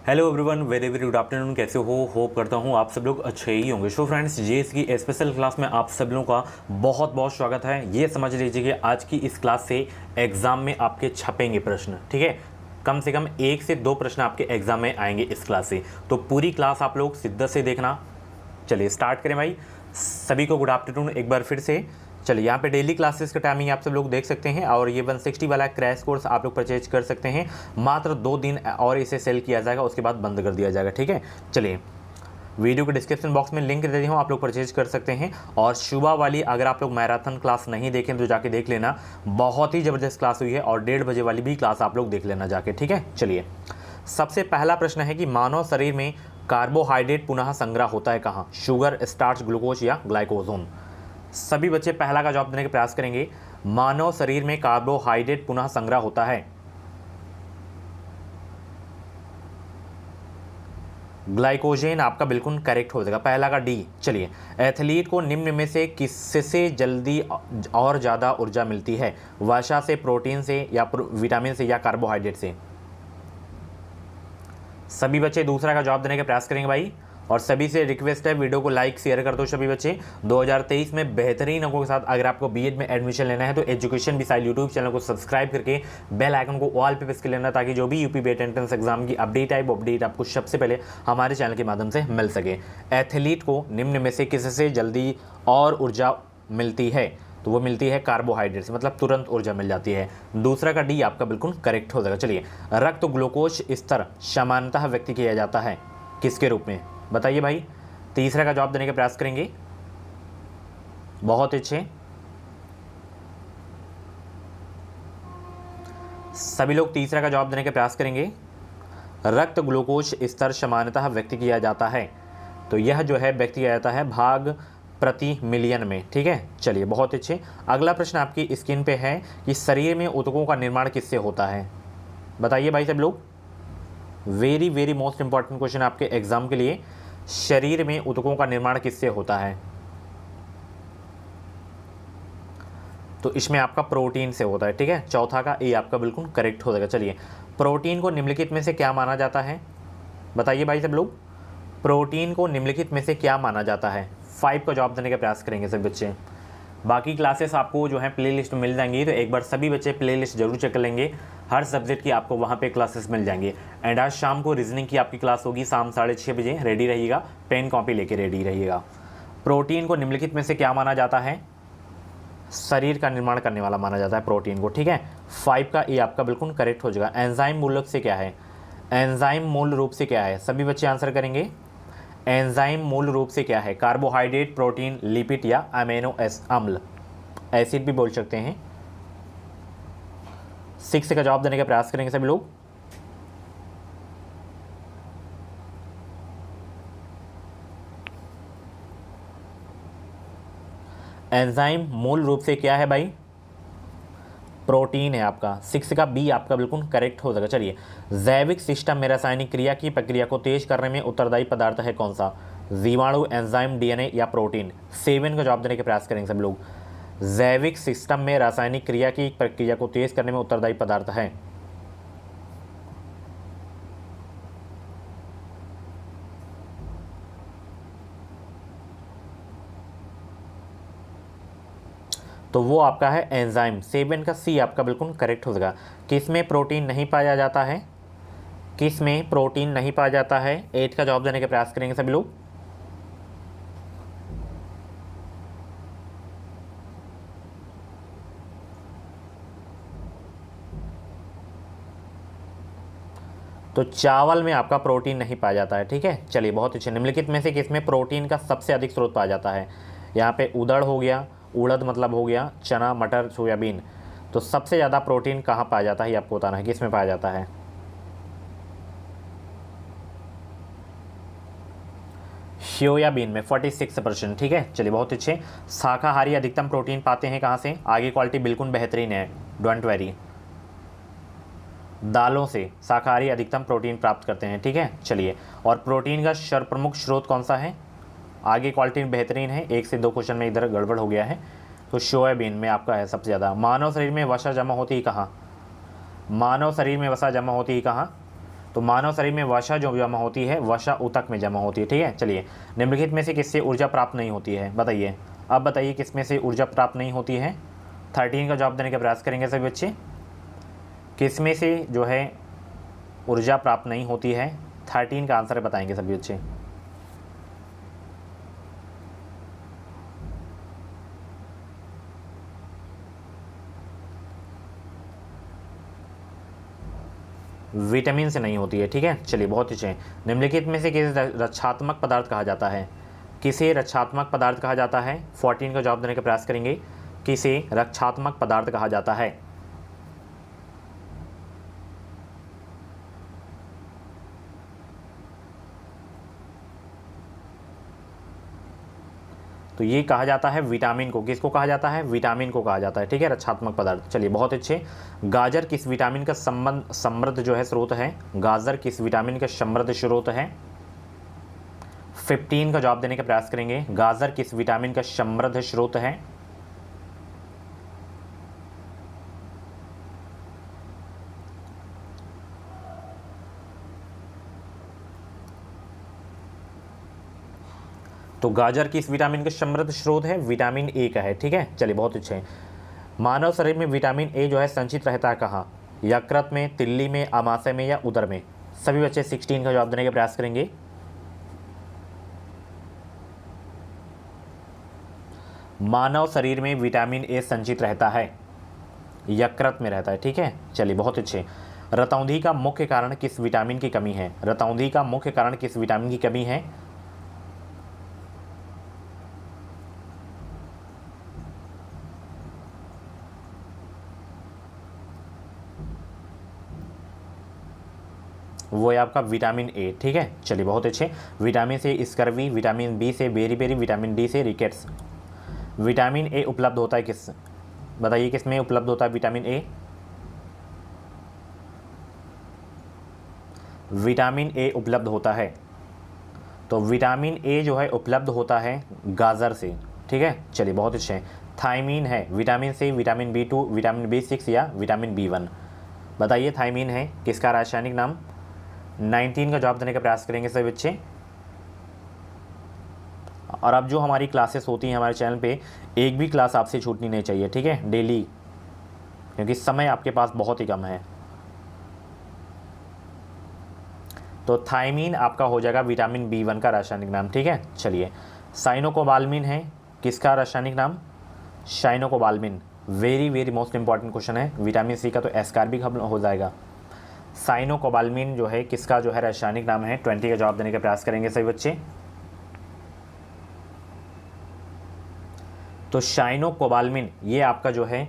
Hello everyone, very very good afternoon. कैसे हो? Hope करता हूँ आप सब लोग अच्छे ही होंगे। सो फ्रेंड्स, जीएस की स्पेशल क्लास में आप सब लोगों का बहुत बहुत स्वागत है। ये समझ लीजिए कि आज की इस क्लास से एग्जाम में आपके छपेंगे प्रश्न, ठीक है। कम से कम 1 से 2 प्रश्न आपके एग्जाम में आएंगे इस क्लास से, तो पूरी क्लास आप लोग शिद्दत से देखना। चलिए स्टार्ट करें भाई। सभी को गुड आफ्टरनून एक बार फिर से। चलिए यहाँ पे डेली क्लासेस का टाइमिंग आप सब लोग देख सकते हैं, और ये 160 वाला क्रैश कोर्स आप लोग परचेज कर सकते हैं। मात्र 2 दिन और इसे सेल किया जाएगा, उसके बाद बंद कर दिया जाएगा, ठीक है। चलिए, वीडियो के डिस्क्रिप्शन बॉक्स में लिंक दे दी हूँ, आप लोग परचेज कर सकते हैं। और सुबह वाली अगर आप लोग मैराथन क्लास नहीं देखें तो जाके देख लेना, बहुत ही ज़बरदस्त क्लास हुई है। और 1:30 बजे वाली भी क्लास आप लोग देख लेना जाके, ठीक है। चलिए, सबसे पहला प्रश्न है कि मानव शरीर में कार्बोहाइड्रेट पुनः संग्रह होता है कहाँ? शुगर, स्टार्च, ग्लूकोज या ग्लाइकोजोन? सभी बच्चे पहला का जवाब देने का प्रयास करेंगे। मानव शरीर में कार्बोहाइड्रेट पुनः संग्रह होता है। ग्लाइकोजेन आपका बिल्कुल करेक्ट हो जाएगा, पहला का डी। चलिए, एथलीट को निम्न में से किससे जल्दी और ज़्यादा ऊर्जा मिलती है? वसा से, प्रोटीन से या विटामिन से या कार्बोहाइड्रेट से? सभी बच्चे दूसरा का जवाब देने का प्रयास करेंगे भाई। और सभी से रिक्वेस्ट है, वीडियो को लाइक शेयर कर दो सभी बच्चे। 2023 में बेहतरीन अंकों के साथ अगर आपको बीएड में एडमिशन लेना है तो एजुकेशन मिसाइल यूट्यूब चैनल को सब्सक्राइब करके बेल आइकन को ऑल पे प्रेस कर लेना, ताकि जो भी यूपी बीएड एंट्रेंस एग्जाम की अपडेट आए वो अपडेट आपको सबसे पहले हमारे चैनल के माध्यम से मिल सके। एथलीट को निम्न में से किससे जल्दी और ऊर्जा मिलती है? तो वो मिलती है कार्बोहाइड्रेट से, मतलब तुरंत ऊर्जा मिल जाती है। दूसरा का डी आपका बिल्कुल करेक्ट हो जाएगा। चलिए, रक्त ग्लूकोज स्तर सामान्यतः व्यक्त किया जाता है किसके रूप में? बताइए भाई। तीसरा का जवाब देने का प्रयास करेंगे। बहुत अच्छे, सभी लोग तीसरा का जवाब देने का प्रयास करेंगे। रक्त ग्लूकोज स्तर सामान्यतः व्यक्त किया जाता है, तो यह जो है व्यक्त किया जाता है भाग प्रति मिलियन में, ठीक है। चलिए, बहुत अच्छे। अगला प्रश्न आपकी स्क्रीन पे है कि शरीर में ऊतकों का निर्माण किससे होता है? बताइए भाई सब लोग। Very very most important question आपके एग्जाम के लिए। शरीर में ऊतकों का निर्माण किससे होता है? तो इसमें आपका प्रोटीन से होता है, ठीक है। चौथा का ए आपका बिल्कुल करेक्ट हो जाएगा। चलिए, प्रोटीन को निम्नलिखित में से क्या माना जाता है? बताइए भाई सब लोग, प्रोटीन को निम्नलिखित में से क्या माना जाता है? 5 का जवाब देने का प्रयास करेंगे सभी बच्चे। बाकी क्लासेस आपको जो है प्लेलिस्ट में मिल जाएंगी, तो एक बार सभी बच्चे प्लेलिस्ट जरूर चेक कर लेंगे। हर सब्जेक्ट की आपको वहाँ पे क्लासेस मिल जाएंगी। एंड आज शाम को रीजनिंग की आपकी क्लास होगी शाम 6:30 बजे। रेडी रहिएगा, पेन कॉपी लेके रेडी रहिएगा। प्रोटीन को निम्नलिखित में से क्या माना जाता है? शरीर का निर्माण करने वाला माना जाता है प्रोटीन को, ठीक है। 5 का ए आपका बिल्कुल करेक्ट हो जाएगा। एंजाइम मूल रूप से क्या है? एंजाइम मूल रूप से क्या है? सभी बच्चे आंसर करेंगे। एंजाइम मूल रूप से क्या है? कार्बोहाइड्रेट, प्रोटीन, लिपिड या अमीनो अम्ल, एसिड भी बोल सकते हैं। 6 का जवाब देने का प्रयास करेंगे सभी लोग। एंजाइम मूल रूप से क्या है भाई? प्रोटीन है आपका। 6 का बी आपका बिल्कुल करेक्ट हो जाएगा। चलिए, जैविक सिस्टम में रासायनिक क्रिया की प्रक्रिया को तेज करने में उत्तरदायी पदार्थ है कौन सा? जीवाणु, एंजाइम, डीएनए या प्रोटीन? 7 का जवाब देने के प्रयास करेंगे सब लोग। जैविक सिस्टम में रासायनिक क्रिया की प्रक्रिया को तेज करने में उत्तरदायी पदार्थ है। तो वो आपका है एंजाइम। 7 का सी आपका बिल्कुल करेक्ट हो जाएगा। किस में प्रोटीन नहीं पाया जाता है? किस में प्रोटीन नहीं पाया जाता है? 8 का जवाब देने का प्रयास करेंगे सभी लोग। तो चावल में आपका प्रोटीन नहीं पाया जाता है, ठीक है। चलिए, बहुत अच्छे। निम्नलिखित में से किसमें प्रोटीन का सबसे अधिक स्रोत पाया जाता है? यहाँ पे उड़द हो गया, उड़द मतलब हो गया चना, मटर, सोयाबीन। तो सबसे ज़्यादा प्रोटीन कहाँ पाया जाता है ये आपको बताना है, किस में पाया जाता है? सोयाबीन में 46%, ठीक है। चलिए, बहुत अच्छे। शाकाहारी अधिकतम प्रोटीन पाते हैं कहाँ से? आगे क्वालिटी बिल्कुल बेहतरीन है, डोंट वेरी। दालों से शाकाहारी अधिकतम प्रोटीन प्राप्त करते हैं, ठीक है। चलिए, और प्रोटीन का सर्वप्रमुख स्रोत कौन सा है? आगे क्वालिटी बेहतरीन है। 1 से 2 क्वेश्चन में इधर गड़बड़ हो गया है। तो सोयाबीन में आपका है सबसे ज़्यादा। मानव शरीर में वसा जमा होती है कहाँ? मानव शरीर में वसा जमा होती है कहाँ? तो मानव शरीर में वसा जो जमा होती है वसा ऊतक में जमा होती है, ठीक है। चलिए, निम्नलिखित में से किससे ऊर्जा प्राप्त नहीं होती है, बताइए। अब बताइए किस में से ऊर्जा प्राप्त नहीं होती है। 13 का जवाब देने का प्रयास करेंगे सभी बच्चे। किस में से जो है ऊर्जा प्राप्त नहीं होती है, 13 का आंसर बताएंगे सभी बच्चे। विटामिन से नहीं होती है, ठीक है। चलिए, बहुत अच्छे। निम्नलिखित में से किसे रक्षात्मक पदार्थ कहा जाता है, किसे रक्षात्मक पदार्थ कहा जाता है। 14 का जवाब देने का प्रयास करेंगे, किसे रक्षात्मक पदार्थ कहा जाता है। तो ये कहा जाता है विटामिन को। किसको कहा जाता है, विटामिन को कहा जाता है, ठीक है, रक्षात्मक पदार्थ। चलिए, बहुत अच्छे। गाजर किस विटामिन का समृद्ध जो है स्रोत है, गाजर किस विटामिन का समृद्ध स्रोत है। 15 का जवाब देने का प्रयास करेंगे, गाजर किस विटामिन का समृद्ध स्रोत है। तो गाजर किस विटामिन का समृद्ध स्रोत है, विटामिन ए का है, ठीक है। चलिए, बहुत अच्छे। मानव शरीर में विटामिन ए जो है संचित रहता है कहाँ, यकृत में, तिल्ली में, आमाशय में या उदर में। सभी बच्चे 16 का जवाब देने का प्रयास करेंगे। मानव शरीर में विटामिन ए संचित रहता है, यकृत में रहता है, ठीक है। चलिए, बहुत अच्छे। रतौंधी का मुख्य कारण किस विटामिन की कमी है, रतौंधी का मुख्य कारण किस विटामिन की कमी है। वो है आपका विटामिन ए, ठीक है। चलिए, बहुत अच्छे। विटामिन से स्कर्वी, विटामिन बी से बेरी, विटामिन डी से रिकेट्स। विटामिन ए उपलब्ध होता है किस, बताइए किस में उपलब्ध होता है विटामिन ए। विटामिन ए उपलब्ध होता है, तो विटामिन ए जो है उपलब्ध होता है गाजर से, ठीक है। चलिए, बहुत अच्छे। थायमीन है vitamin C, vitamin B2, vitamin B6 या विटामिन B1। बताइए, थायमीन है किसका रासायनिक नाम। 19 का जवाब देने का प्रयास करेंगे सभी बच्चे। और अब जो हमारी क्लासेस होती हैं हमारे चैनल पे, एक भी क्लास आपसे छूटनी नहीं चाहिए, ठीक है, डेली, क्योंकि समय आपके पास बहुत ही कम है। तो थायमीन आपका हो जाएगा विटामिन B1 का रासायनिक नाम, ठीक है। चलिए, साइनोकोबाल्मिन है किसका रासायनिक नाम, cyanocobalamin. Very very most important question है। विटामिन सी का तो एस्कॉर्बिक हो जाएगा। साइनोकोबाल्मिन जो है किसका जो है रासायनिक नाम है। 20 का जवाब देने का प्रयास करेंगे सभी बच्चे। तो साइनोकोबाल्मिन ये आपका जो है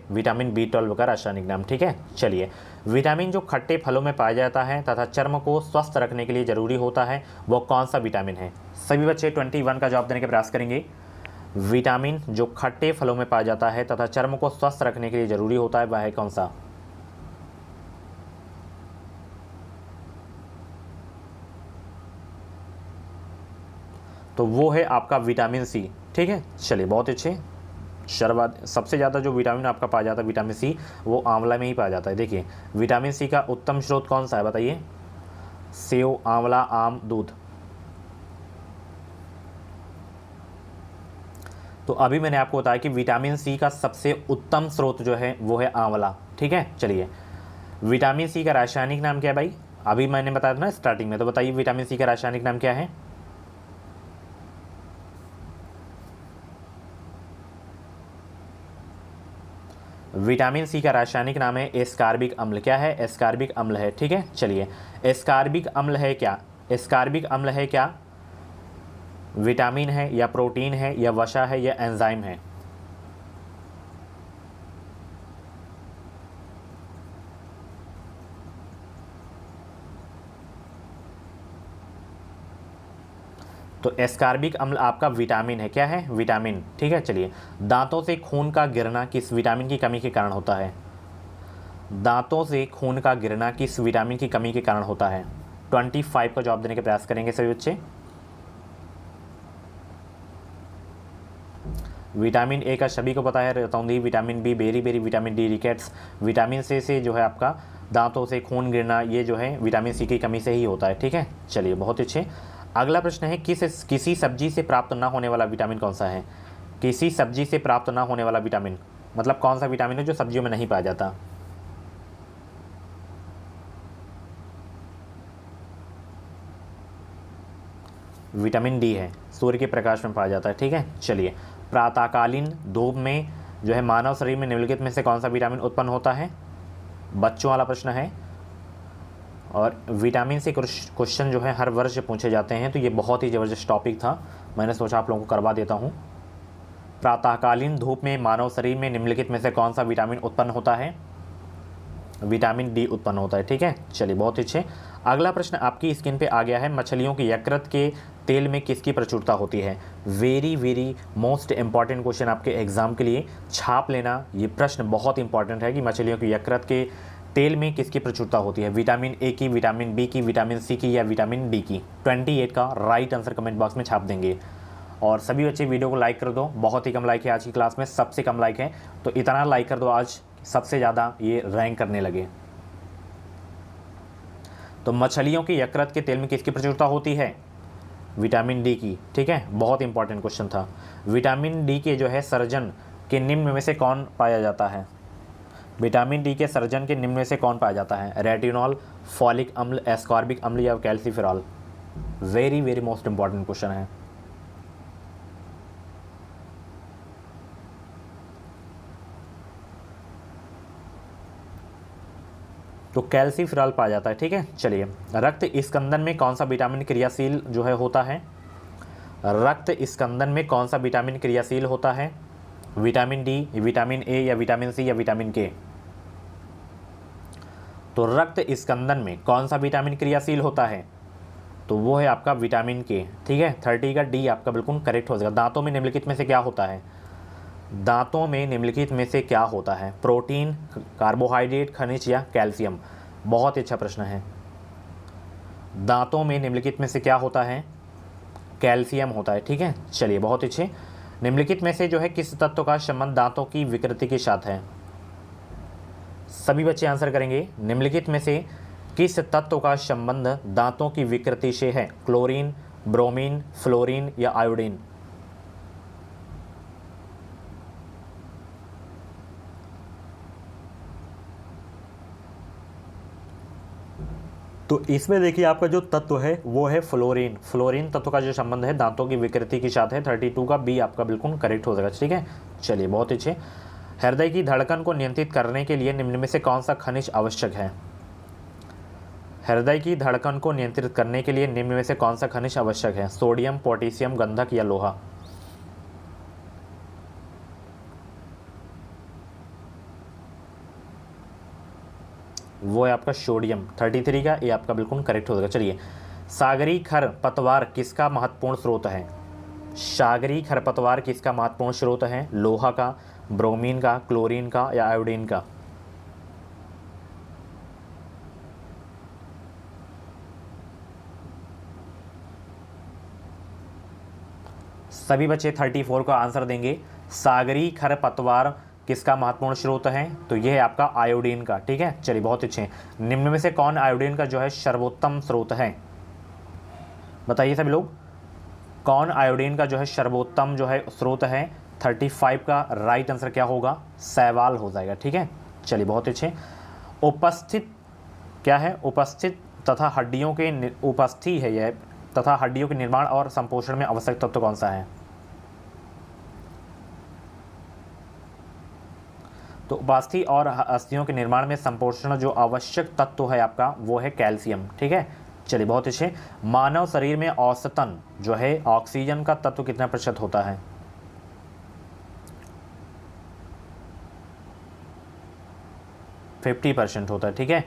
विटामिन B12 का रासायनिक नाम, ठीक है। चलिए, विटामिन जो खट्टे फलों में पाया जाता है तथा चर्म को स्वस्थ रखने के लिए ज़रूरी होता है, वो कौन सा विटामिन है। सभी बच्चे 21 का जवाब देने का प्रयास करेंगे। विटामिन जो खट्टे फलों में पाया जाता है तथा चर्म को स्वस्थ रखने के लिए ज़रूरी होता है, वह है कौन सा। तो वो है आपका विटामिन सी, ठीक है। चलिए, बहुत अच्छे। सबसे ज़्यादा जो विटामिन आपका पाया जाता है विटामिन सी, वो आंवला में ही पाया जाता है। देखिए, विटामिन सी का उत्तम स्रोत कौन सा है, बताइए। सेव, आंवला, आम, दूध। तो अभी मैंने आपको बताया कि विटामिन सी का सबसे उत्तम स्रोत जो है वो है आंवला, ठीक है। चलिए, विटामिन सी का रासायनिक नाम क्या है भाई, अभी मैंने बताया था ना स्टार्टिंग में, तो बताइए विटामिन सी का रासायनिक नाम क्या है। विटामिन सी का रासायनिक नाम है एस्कॉर्बिक अम्ल। क्या है, एस्कॉर्बिक अम्ल है, ठीक है। चलिए, एस्कॉर्बिक अम्ल है क्या, एस्कॉर्बिक अम्ल है क्या, विटामिन है या प्रोटीन है या वसा है या एंजाइम है। तो एस्कॉर्बिक अम्ल आपका विटामिन है, क्या है, विटामिन, ठीक है। चलिए, दांतों से खून का गिरना किस विटामिन की कमी के कारण होता है। दांतों से खून का गिरना किस विटामिन की कमी के कारण होता है। 25 का जवाब देने का प्रयास करेंगे सभी बच्चे। विटामिन ए का सभी को पता है, रतौंधी, विटामिन बी, बेरी, vitamin D, rickets. Vitamin C से जो है आपका दांतों से खून गिरना, ये जो है विटामिन सी की कमी से ही होता है। ठीक है, चलिए बहुत अच्छे। अगला प्रश्न है, किसी सब्जी से प्राप्त ना होने वाला विटामिन कौन सा है? किसी सब्जी से प्राप्त ना होने वाला विटामिन मतलब कौन सा विटामिन है जो सब्जियों में नहीं पाया जाता? विटामिन डी है, सूर्य के प्रकाश में पाया जाता है। ठीक है, चलिए। प्रातःकालीन धूप में जो है मानव शरीर में निम्नलिखित में से कौन सा विटामिन उत्पन्न होता है? बच्चों वाला प्रश्न है, और विटामिन से क्वेश्चन जो है हर वर्ष पूछे जाते हैं, तो ये बहुत ही ज़बरदस्त टॉपिक था, मैंने सोचा आप लोगों को करवा देता हूँ। प्रातःकालीन धूप में मानव शरीर में निम्नलिखित में से कौन सा विटामिन उत्पन्न होता है? विटामिन डी उत्पन्न होता है। ठीक है, चलिए बहुत अच्छे। अगला प्रश्न आपकी स्क्रीन पे आ गया है, मछलियों की यकृत के तेल में किसकी प्रचुरता होती है? Very very most important question आपके एग्जाम के लिए, छाप लेना। ये प्रश्न बहुत इंपॉर्टेंट है कि मछलियों की यकृत के तेल में किसकी प्रचुरता होती है? विटामिन ए की, विटामिन बी की, विटामिन सी की या विटामिन डी की? 28 का राइट आंसर कमेंट बॉक्स में छाप देंगे। और सभी बच्चे वीडियो को लाइक कर दो, बहुत ही कम लाइक है आज की क्लास में, सबसे कम लाइक है, तो इतना लाइक कर दो आज सबसे ज़्यादा ये रैंक करने लगे। तो मछलियों की यकृत के तेल में किसकी प्रचुरता होती है? विटामिन डी की। ठीक है, बहुत इंपॉर्टेंट क्वेश्चन था। विटामिन डी के जो है सर्जन के निम्न में से कौन पाया जाता है? विटामिन डी के सर्जन के निम्न में से कौन पाया जाता है? रेटिनॉल, फॉलिक अम्ल, एस्कॉर्बिक अम्ल या calciferol? Very very most important question है। तो कैल्सीफेरॉल पाया जाता है। ठीक है, चलिए। रक्त स्कंदन में कौन सा विटामिन क्रियाशील जो है होता है? रक्त स्कंदन में कौन सा विटामिन क्रियाशील होता है? विटामिन डी, विटामिन ए या विटामिन सी या विटामिन के? तो रक्त स्कंदन में कौन सा विटामिन क्रियाशील होता है? तो वो है आपका विटामिन के। ठीक है, 30 का डी आपका बिल्कुल करेक्ट हो जाएगा। दांतों में निम्नलिखित में से क्या होता है? दांतों में निम्नलिखित में से क्या होता है? प्रोटीन, कार्बोहाइड्रेट, खनिज या कैल्शियम? बहुत अच्छा प्रश्न है। दांतों में निम्नलिखित में से क्या होता है? कैल्शियम होता है। ठीक है, चलिए बहुत अच्छे। निम्नलिखित में से जो है किस तत्व का संबंध दांतों की विकृति के साथ है? सभी बच्चे आंसर करेंगे। निम्नलिखित में से किस तत्व का संबंध दांतों की विकृति से है? क्लोरीन, ब्रोमीन, फ्लोरीन या आयोडीन? तो इसमें देखिए आपका जो तत्व है वो है फ्लोरीन। फ्लोरीन तत्व का जो संबंध है दांतों की विकृति के साथ है। 32 का बी आपका बिल्कुल करेक्ट हो जाएगा। ठीक है, चलिए बहुत अच्छे। हृदय की धड़कन को नियंत्रित करने के लिए निम्न में से कौन सा खनिज आवश्यक है? हृदय की धड़कन को नियंत्रित करने के लिए निम्न में से कौन सा खनिज आवश्यक है? सोडियम, पोटेशियम, गंधक या लोहा? वो है आपका सोडियम। 33 का ये आपका बिल्कुल करेक्ट हो जाएगा। चलिए, सागरी खरपतवार किसका महत्वपूर्ण स्रोत है? सागरी खरपतवार किसका महत्वपूर्ण स्रोत है? लोहा का, ब्रोमीन का, क्लोरीन का या आयोडीन का? सभी बच्चे 34 का आंसर देंगे। सागरी खरपतवार किसका महत्वपूर्ण स्रोत है? तो यह है आपका आयोडीन का। ठीक है, चलिए बहुत अच्छे। निम्न में से कौन आयोडीन का जो है सर्वोत्तम स्रोत है? बताइए सभी लोग, कौन आयोडीन का जो है सर्वोत्तम जो है स्रोत है? 35 का राइट आंसर क्या होगा? शैवाल हो जाएगा। ठीक है, चलिए बहुत अच्छे। उपस्थित क्या है? उपस्थित तथा हड्डियों के उपस्थित है यह, तथा हड्डियों के निर्माण और संपोषण में आवश्यक तत्व कौन सा है? तो उपास्थि और अस्थियों के निर्माण में संपोषण जो आवश्यक तत्व है आपका वो है कैल्शियम। ठीक है, चलिए बहुत अच्छे। मानव शरीर में औसतन जो है ऑक्सीजन का तत्व कितना प्रतिशत होता है? 50% होता है। ठीक है,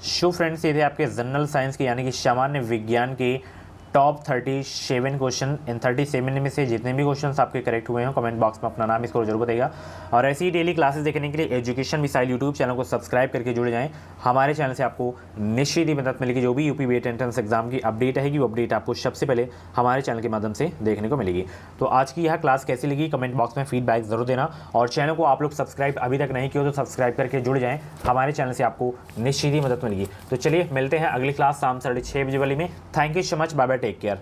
शो फ्रेंड्स, ये थे आपके जनरल साइंस के यानी कि सामान्य विज्ञान के टॉप 37 क्वेश्चन। इन 37 में से जितने भी क्वेश्चन आपके करेक्ट हुए हैं कमेंट बॉक्स में अपना नाम इसको जरूर बताइएगा। और ऐसी ही डेली क्लासेस देखने के लिए एजुकेशन मिसाइल यूट्यूब चैनल को सब्सक्राइब करके जुड़ जाएं। हमारे चैनल से आपको निश्चित ही मदद मिलेगी। जो भी यूपी बीएड एंट्रेंस एग्जाम की अपडेट रहेगी वो अपडेट आपको सबसे पहले हमारे चैनल के माध्यम से देखने को मिलेगी। तो आज की यह क्लास कैसी लगी कमेंट बॉक्स में फीडबैक जरूर देना। और चैनल को आप लोग सब्सक्राइब अभी तक नहीं किया तो सब्सक्राइब करके जुड़ जाएं। हमारे चैनल से आपको निश्चित ही मदद मिलेगी। तो चलिए मिलते हैं अगली क्लास शाम 6:30 बजे वाली में। Thank you so much, bye bye, take care.